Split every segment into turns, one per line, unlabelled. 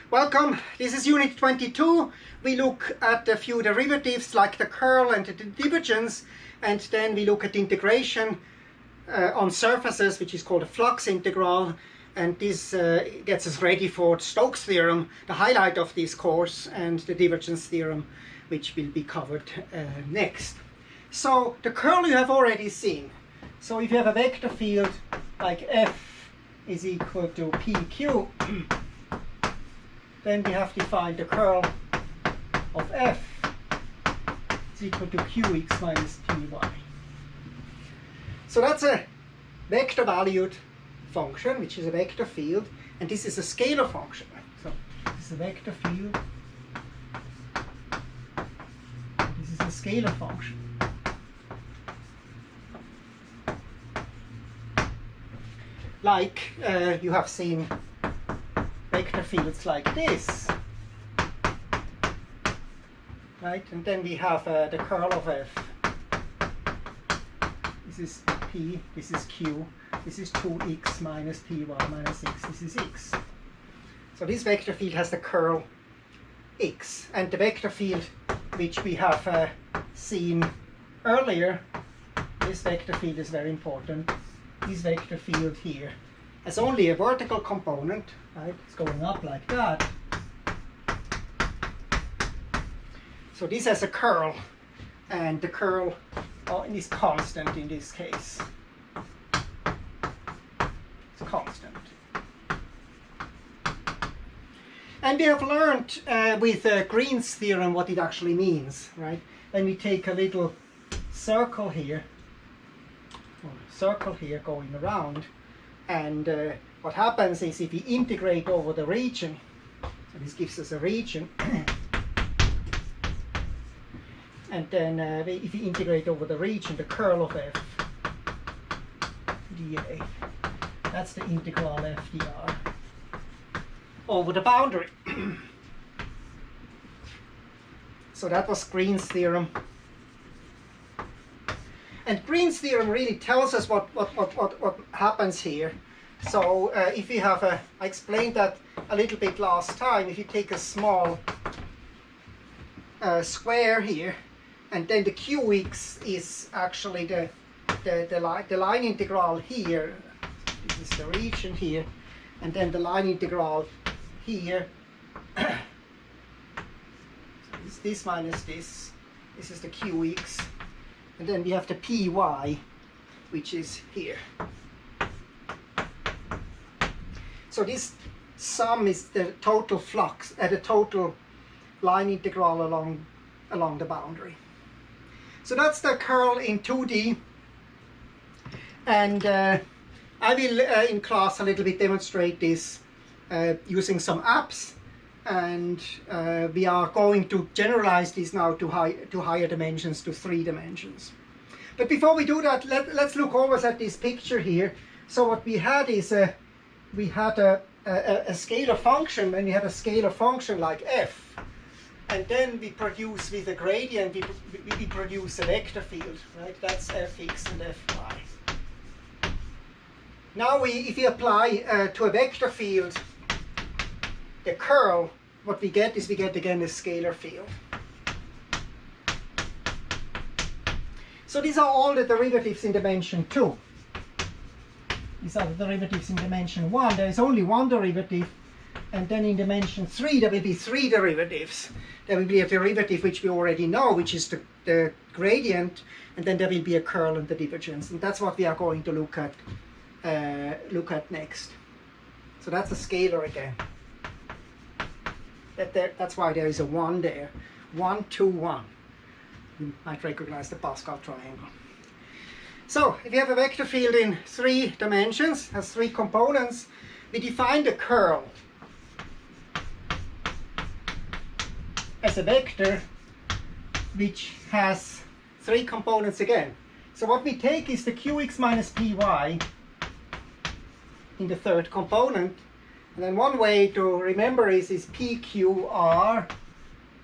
Welcome, this is Unit 22. We look at a few derivatives like the curl and the divergence, and then we look at integration on surfaces, which is called a flux integral, and this gets us ready for Stokes theorem, the highlight of this course, and the divergence theorem, which will be covered next. So the curl you have already seen. So if you have a vector field like F is equal to PQ, then we have defined the curl of F is equal to Qx minus Py. So that's a vector valued function, which is a vector field, and this is a scalar function. So this is a vector field, this is a scalar function. Like you have seen vector fields like this, right? And then we have the curl of F. This is P, this is Q, this is 2x minus Py minus x, this is x. So this vector field has the curl x, and the vector field which we have seen earlier, this vector field is very important. This vector field here has only a vertical component, right? It's going up like that. So this has a curl, and the curl is constant in this case. It's constant. And we have learned with Green's theorem what it actually means, right? When we take a little circle here, going around, and what happens is if we integrate over the region, so this gives us a region, and then if we integrate over the region, the curl of F dA, that's the integral F dr over the boundary. So that was Green's theorem. And Green's theorem really tells us what happens here. So if we have I explained that a little bit last time, if you take a small square here, and then the Qx is actually the line integral here, this is the region here, and then the line integral here, so it's this minus this is the Qx. And then we have the Py, which is here. So this sum is the total flux, the total line integral along the boundary. So that's the curl in 2D. And I will in class a little bit demonstrate this using some apps. And we are going to generalize this now to higher dimensions, to 3 dimensions. But before we do that, let's look always at this picture here. So what we had is we had a scalar function, and we had a scalar function like f, and then we produce with a gradient we produce a vector field, right? That's fx and fy. Now if we apply to a vector field the curl, what we get is again a scalar field. So these are all the derivatives in dimension 2. These are the derivatives in dimension 1. There is only one derivative, and then in dimension 3 there will be 3 derivatives. There will be a derivative which we already know, which is the gradient, and then there will be a curl and the divergence, and that's what we are going to look at next. So that's a scalar again. That's why there is a 1 there. 1, 2, 1. You might recognize the Pascal triangle. So if you have a vector field in 3 dimensions, has 3 components, we define the curl as a vector which has 3 components again. So what we take is the Qx minus Py in the 3rd component. And then one way to remember is PQR,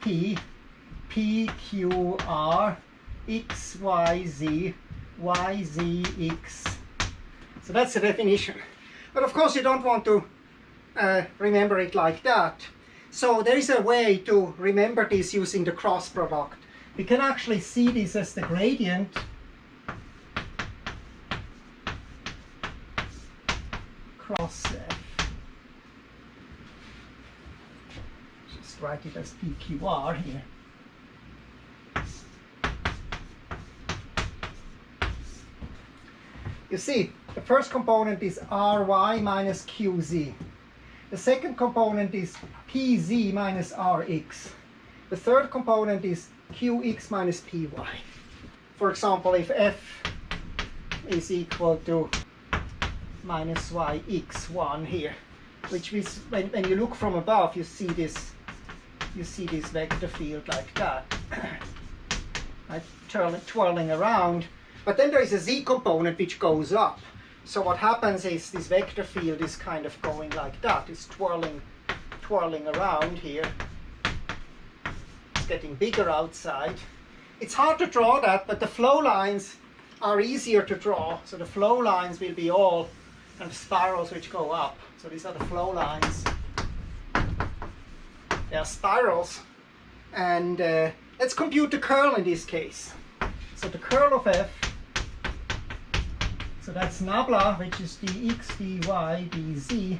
P, PQR, X, Y, Z, Y, Z, X. So that's the definition. But of course you don't want to remember it like that. So there is a way to remember this using the cross product. We can actually see this as the gradient cross f. Just write it as PQR here. You see, the first component is Ry minus Qz. The second component is Pz minus Rx. The third component is Qx minus Py. For example, if f is equal to minus yx1 here, which is when you look from above, you see this vector field like that, right, twirling around. But then there is a z component which goes up. So what happens is this vector field is kind of going like that. It's twirling around here. It's getting bigger outside. It's hard to draw that, but the flow lines are easier to draw. So the flow lines will be all kind of spirals which go up. So these are the flow lines. They are spirals. And let's compute the curl in this case. So the curl of f, so that's nabla, which is dx, dy, dz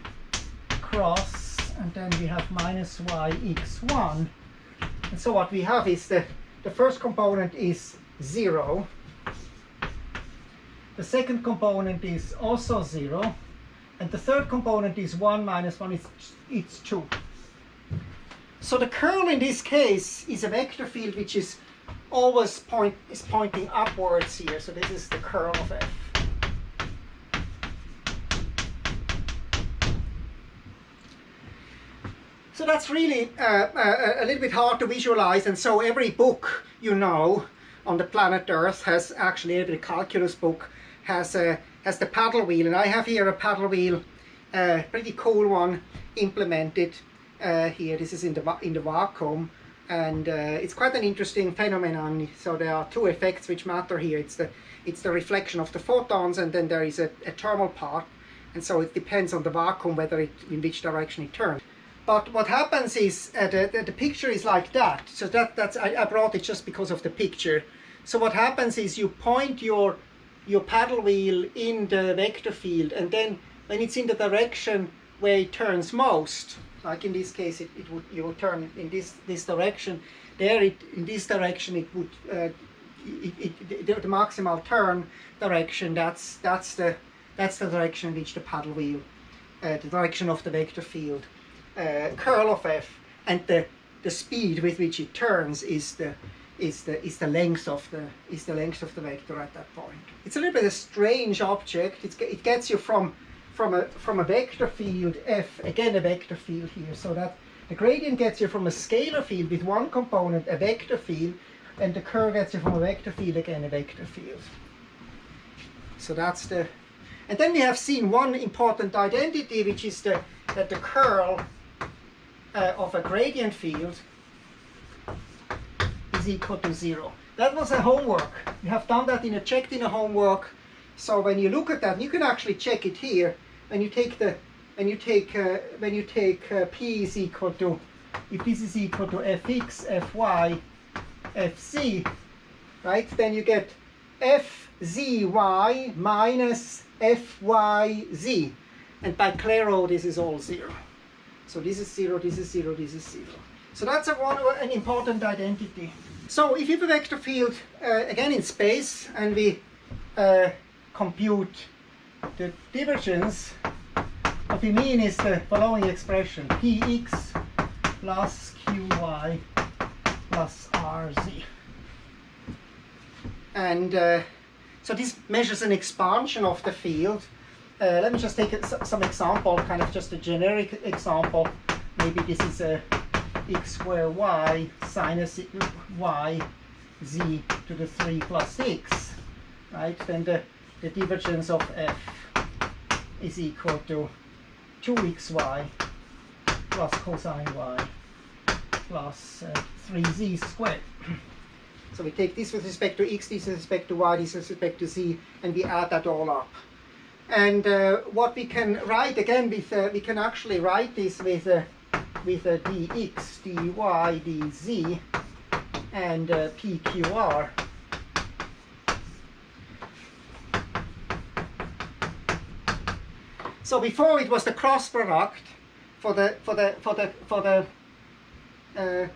cross, and then we have minus yx1. And so what we have is the first component is 0. The second component is also 0. And the third component is 1 minus 1, it's 2. So the curl in this case is a vector field which is always pointing upwards here. So this is the curl of f. So that's really a little bit hard to visualize, and so every book you know on the planet Earth has, actually every calculus book has the paddle wheel, and I have here a paddle wheel, pretty cool one implemented here. This is in the vacuum, and it's quite an interesting phenomenon. So there are two effects which matter here. It's the reflection of the photons, and then there is a thermal part, and so it depends on the vacuum whether in which direction it turns. But what happens is the picture is like that. So I brought it just because of the picture. So what happens is you point your paddle wheel in the vector field, and then when it's in the direction where it turns most, like in this case you will turn in this direction. There in this direction it would the maximal turn direction. That's the direction in which the paddle wheel, the direction of the vector field. Curl of f, and the speed with which it turns is the length of the vector at that point. It's a little bit a strange object. It gets you from a vector field f, again a vector field here, so that the gradient gets you from a scalar field with one component, a vector field, and the curl gets you from a vector field, again a vector field. So that's the, and then we have seen one important identity, which is that the curl of a gradient field is equal to 0. That was a homework. You have done that checked in a homework. So when you look at that, you can actually check it here. When you take p is equal to, if this is equal to fx, fy, fc, right? Then you get fzy minus fyz, and by Clairaut this is all 0. So this is 0, this is 0, this is 0. So that's an important identity. So if you have a vector field, again in space, and we compute the divergence, what we mean is the following expression, px plus qy plus rz. And so this measures an expansion of the field. Let me just take some example, kind of just a generic example. Maybe this is a x squared y sinus y z to the 3 plus x, right? Then the divergence of f is equal to 2xy plus cosine y plus 3z squared. So we take this with respect to x, this with respect to y, this with respect to z, and we add that all up. And what we can write again with, we can actually write this with with a dx, dy, dz, and pqr. So before it was the cross product for the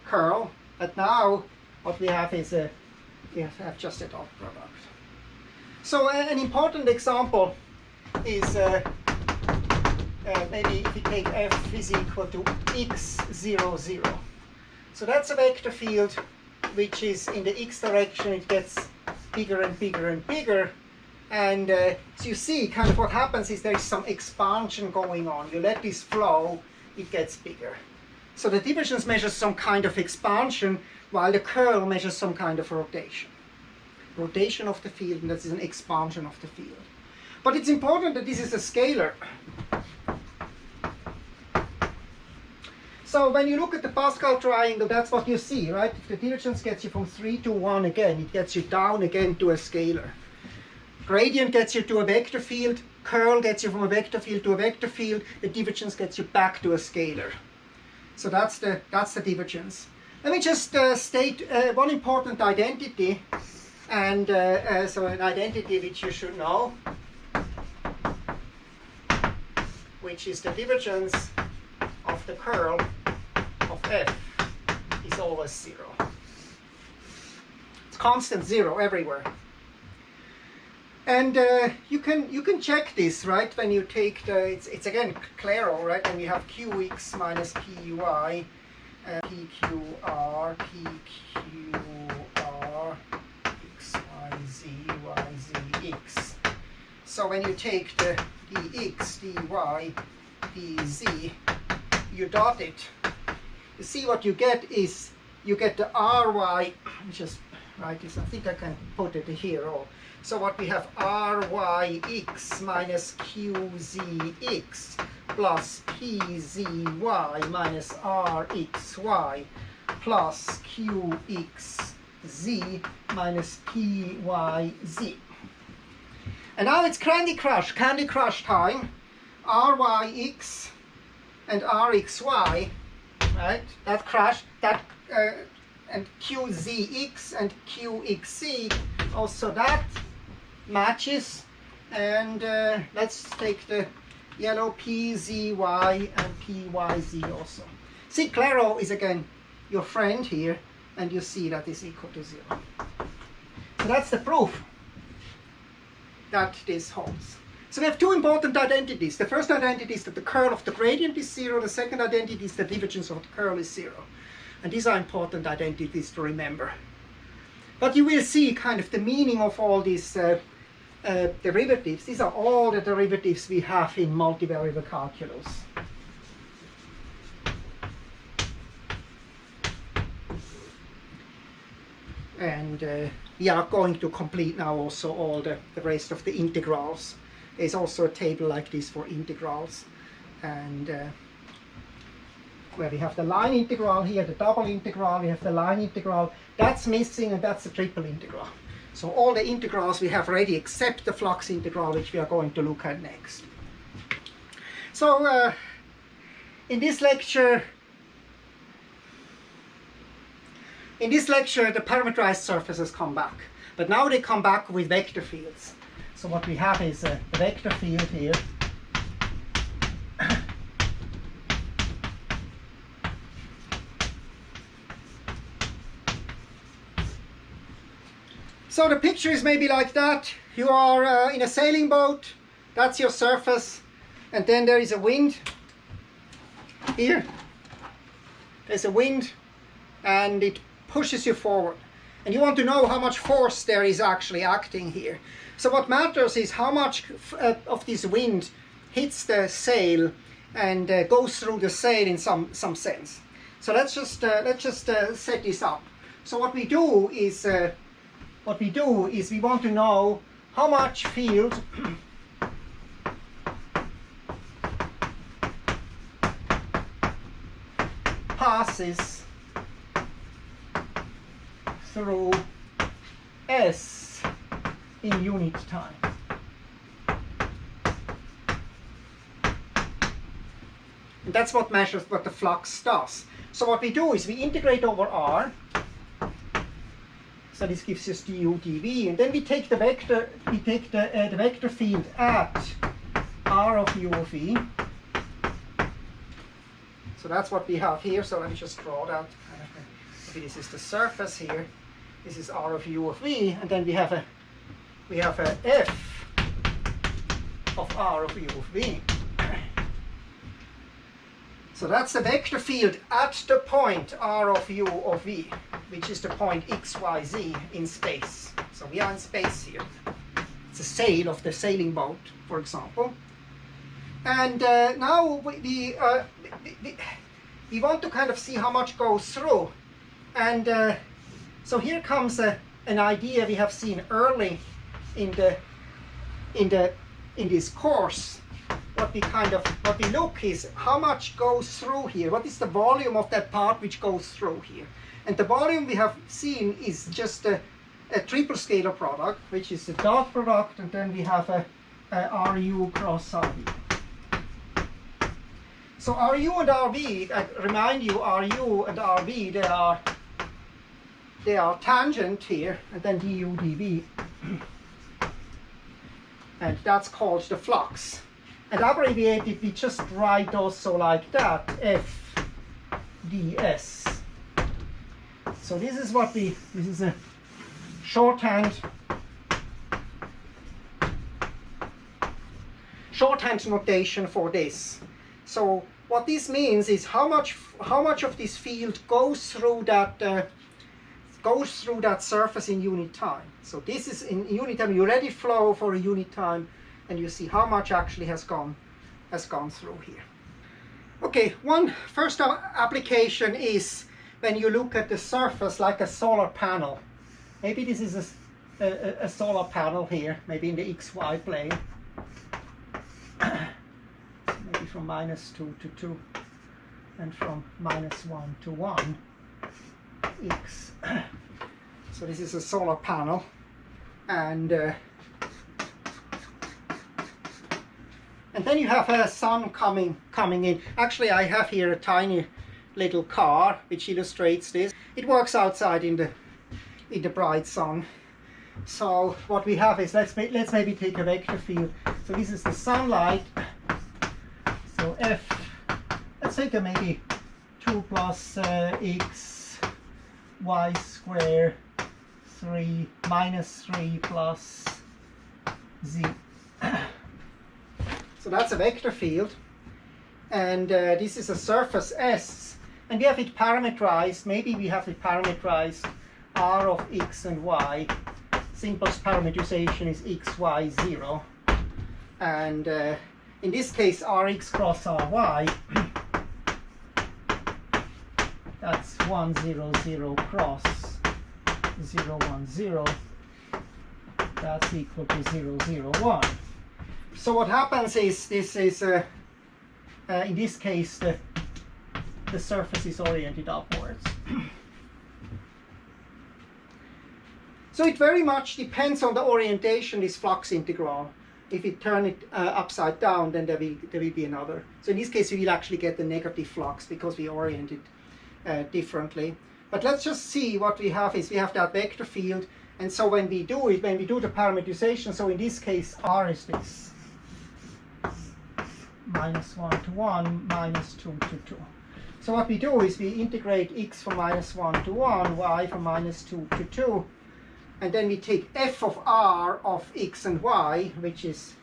curl, but now what we have is we have just a dot product. So an important example is maybe if you take f is equal to x, 0, 0. So that's a vector field which is in the x direction, it gets bigger and bigger and bigger. And so you see kind of what happens is there is some expansion going on. You let this flow, it gets bigger. So the divergence measures some kind of expansion while the curl measures some kind of rotation. Rotation of the field, and that is an expansion of the field. But it's important that this is a scalar. So when you look at the Pascal triangle, that's what you see, right? If the divergence gets you from 3 to 1 again, it gets you down again to a scalar. Gradient gets you to a vector field, curl gets you from a vector field to a vector field, the divergence gets you back to a scalar. So that's the divergence. Let me just state one important identity, and so an identity which you should know, which is the divergence of the curl of f is always 0. It's constant 0 everywhere. And you can check this, right, when you take the, it's again Claro, right, and we have qx minus py, pqr, xyz, yz, So when you take the dx, dy, dz, you dot it. You see what you get is, you get the ry, just write this, I think I can put it here all. So what we have ryx minus qzx plus pzy minus rxy plus qxz minus pyz. And now it's Candy Crush time. Ryx and rxy, right? That crash, and qzx and qxc, also that matches. And let's take the yellow pzy and pyz also. See, Claro is again your friend here, and you see that is equal to 0. So that's the proof that this holds. So we have two important identities. The first identity is that the curl of the gradient is 0. The second identity is the divergence of the curl is 0. And these are important identities to remember. But you will see kind of the meaning of all these derivatives. These are all the derivatives we have in multivariable calculus. And we are going to complete now also all the rest of the integrals. There's also a table like this for integrals. And where we have the line integral here, the double integral, we have the line integral. That's missing, and that's the triple integral. So all the integrals we have ready except the flux integral, which we are going to look at next. So in this lecture, the parameterized surfaces come back. But now they come back with vector fields. So what we have is a vector field here. So the picture is maybe like that. You are in a sailing boat. That's your surface. And then there is a wind. Here. There's a wind. And it pushes you forward. And you want to know how much force there is actually acting here. So what matters is how much of this wind hits the sail and goes through the sail in some sense. So let's just set this up. So what we do is we want to know how much field passes through S in unit time. And that's what measures what the flux does. So what we do is we integrate over r. So this gives us du dv, and then we take the vector, the vector field at r of u of v. So that's what we have here. So let me just draw that. Maybe this is the surface here. This is r of u of v, and then we have a f of r of u of v. So that's the vector field at the point r of u of v, which is the point x, y, z in space. So we are in space here. It's a sail of the sailing boat, for example. And now we want to kind of see how much goes through. And so here comes an idea we have seen early in this course. What we look is how much goes through here. What is the volume of that part which goes through here? And the volume we have seen is just a triple scalar product, which is the dot product, and then we have a RU cross RV. So RU and RV, I remind you, RU and RV, they are tangent here, and then du dv. And that's called the flux. And abbreviated, we just write also like that, f ds. So this is this is a shorthand notation for this. So what this means is how much of this field goes through that surface in unit time. So this is in unit time. You already flow for a unit time, and you see how much actually has gone through here. Okay, one first application is when you look at the surface like a solar panel. Maybe this is a solar panel here, maybe in the XY plane. Maybe from -2 to 2 and from -1 to 1 x. So this is a solar panel, and then you have a sun coming in. Actually, I have here a tiny little car which illustrates this. It works outside in the bright sun. So what we have is let's maybe take a vector field. So this is the sunlight. So f, let's take a maybe 2 plus x y square 3 minus 3 plus z. So that's a vector field, and this is a surface S, and we have it parameterized. Maybe we have it parameterized r of x and y. Simplest parameterization is x, y, 0, and in this case rx cross ry, that's 1, 0, 0 cross 0, 1, 0, that's equal to 0, 0, 1. So what happens is this is in this case the surface is oriented upwards. So it very much depends on the orientation, this flux integral. If you turn it upside down, then there will be another. So in this case we will actually get the negative flux because we orient it differently. But let's just see what we have is we have that vector field, and so when we do the parameterization, so in this case r is this. -1 to 1, -2 to 2. So what we do is we integrate x from -1 to 1, y from -2 to 2, and then we take f of r of x and y, which is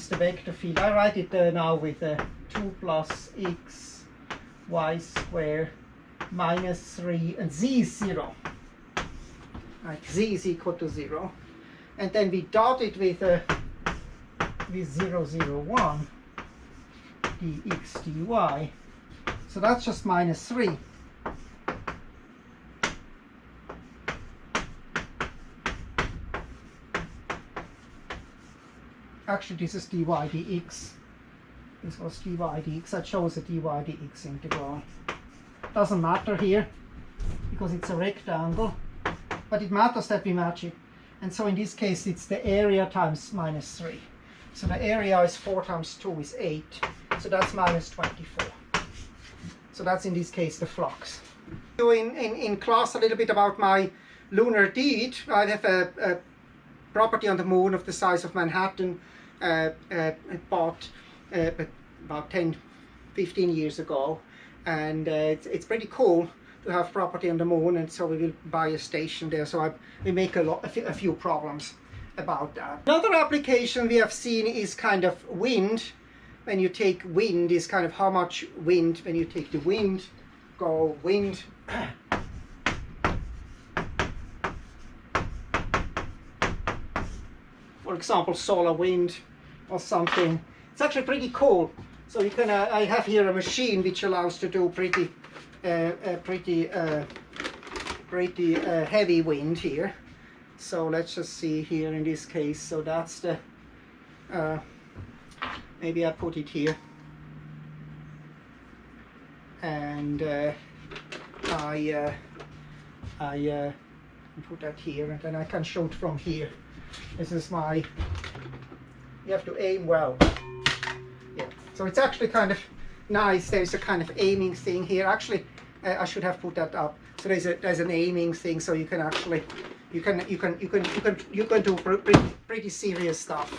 the vector field. I write it now with 2 plus x y square -3, and z is 0. Right, z is equal to 0, and then we dot it with 0, 0, 1. dx dy, so that's just -3. Actually this is dy dx. This was dy dx. That shows a dy dx integral. Doesn't matter here because it's a rectangle, but it matters that we match it. And so in this case it's the area times -3. So the area is 4 times 2 is 8. So that's -24. So that's in this case the flux. In class a little bit about my lunar deed. I have a property on the moon of the size of Manhattan, bought about 10-15 years ago, and it's pretty cool to have property on the moon, and so we will buy a station there. So we make a few problems about that. Another application we have seen is kind of wind. When you take wind, is kind of how much wind, when you take the wind, go wind. For example, solar wind or something. It's actually pretty cool. So you can, I have here a machine which allows to do pretty heavy wind here. So let's just see here in this case. So that's the, maybe I put it here. And I put that here, and then I can shoot from here. This is my, you have to aim well. Yeah, so it's actually kind of nice. There's a kind of aiming thing here. Actually, I should have put that up. So there's an aiming thing, so you can actually, you can do pretty serious stuff.